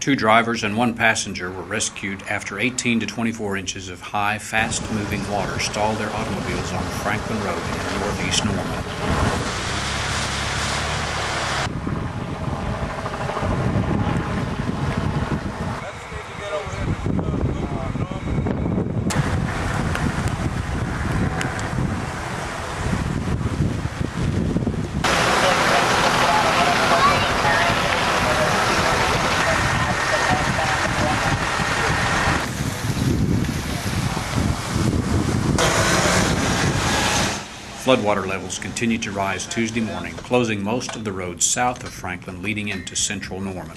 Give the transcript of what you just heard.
Two drivers and one passenger were rescued after 18 to 24 inches of high, fast-moving water stalled their automobiles on Franklin Road in northeast Norman. Floodwater levels continued to rise Tuesday morning, closing most of the roads south of Franklin leading into central Norman.